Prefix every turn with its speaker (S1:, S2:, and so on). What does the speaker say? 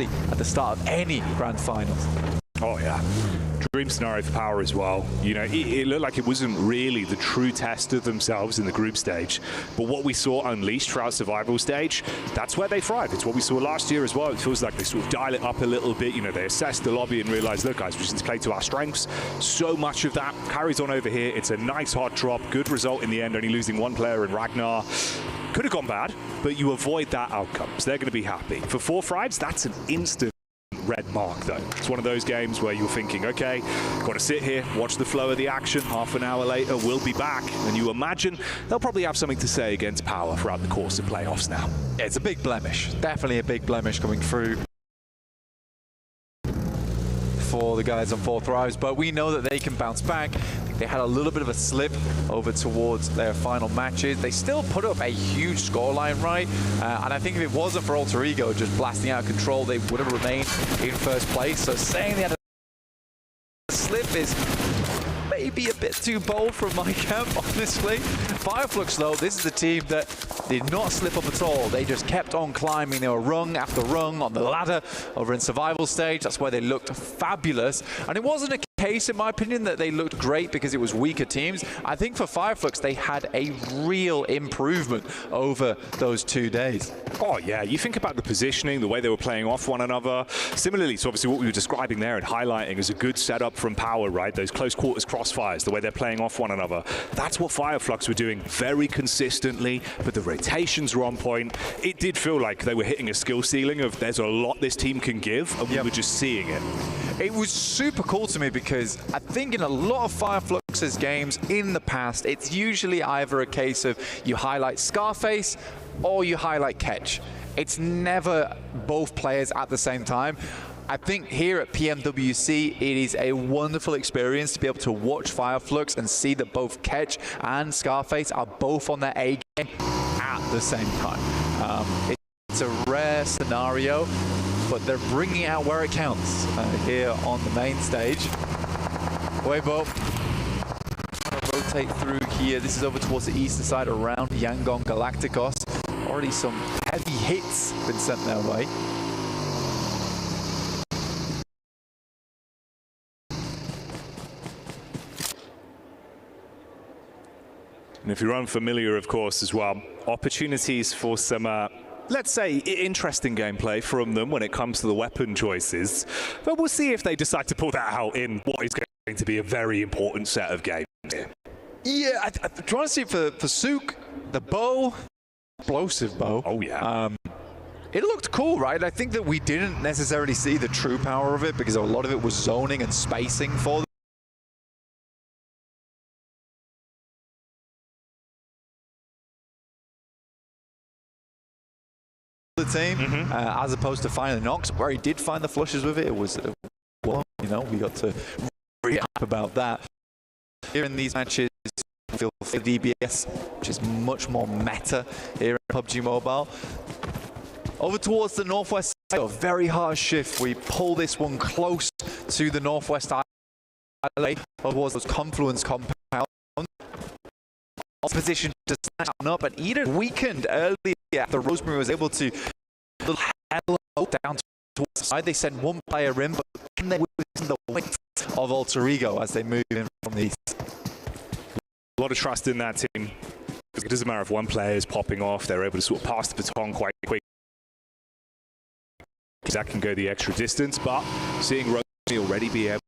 S1: at the start of any grand finals.
S2: Oh yeah, dream scenario for Power as well. You know, it looked like it wasn't really the true test of themselves in the group stage, but what we saw unleashed throughout survival stage, that's where they thrive. It's what we saw last year as well. It feels like they sort of dial it up a little bit. You know, they assess the lobby and realize, look guys, we just need to play to our strengths. So much of that carries on over here. It's a nice hard drop, good result in the end, only losing one player in Ragnar. Could have gone bad, but you avoid that outcome, so they're going to be happy. For 4 Frieds, that's an instant red mark though. It's one of those games where you're thinking, okay, got to sit here, watch the flow of the action. Half an hour later, we'll be back. And you imagine they'll probably have something to say against Power throughout the course of playoffs now.
S1: Yeah, it's a big blemish. Definitely a big blemish coming through for the guys on 4 Thrives, but we know that they can bounce back. They had a little bit of a slip over towards their final matches. They still put up a huge scoreline, right? And I think if it wasn't for Alter Ego just blasting out of control, they would have remained in first place. So saying they had a slip is maybe a bit too bold from my camp, honestly. Fireflux, though, this is a team that did not slip up at all. They just kept on climbing. They were rung after rung on the ladder over in survival stage. That's why they looked fabulous. And it wasn't a case, in my opinion, that they looked great because it was weaker teams. I think for Fireflux, they had a real improvement over those 2 days.
S2: Oh yeah, you think about the positioning, the way they were playing off one another. Similarly, so obviously what we were describing there and highlighting is a good setup from Power, right? Those close quarters crossfires, the way they're playing off one another. That's what Fireflux were doing very consistently, but the rotations were on point. It did feel like they were hitting a skill ceiling of there's a lot this team can give, and we were just seeing it.
S1: It was super cool to me because I think in a lot of Fireflux's games in the past, it's usually either a case of you highlight Scarface or you highlight Ketch. It's never both players at the same time. I think here at PMWC, it is a wonderful experience to be able to watch Fireflux and see that both Ketch and Scarface are both on their A game at the same time. It's a rare scenario, but they're bringing out where it counts here on the main stage. Weibo rotate through here. This is over towards the eastern side around Yangon Galacticos. Already some heavy hits been sent their way.
S2: And if you're unfamiliar, of course, as well, opportunities for some, let's say, interesting gameplay from them when it comes to the weapon choices. But we'll see if they decide to pull that out in what is going to be a very important set of games here.
S1: Yeah, I'm trying to see for Sook, the bow, explosive bow.
S2: Oh, yeah.
S1: It looked cool, right? I think that we didn't necessarily see the true power of it because a lot of it was zoning and spacing for them. The team, as opposed to finding the knocks, where he did find the flushes with it. It was, well, you know, we got to react about that. Here in these matches, we feel for DBS, which is much more meta here in PUBG Mobile. Over towards the northwest side, a very hard shift. We pull this one close to the northwest island, towards those confluence compounds. Position to snatch up, and Eden weakened early after Rosemary was able to little hello down towards the side. They send one player in, but can they win the weight of Alter Ego as they move in from the east?
S2: A lot of trust in that team. It doesn't matter if one player is popping off, they're able to sort of pass the baton quite quick. That can go the extra distance, but seeing Rosemary already be able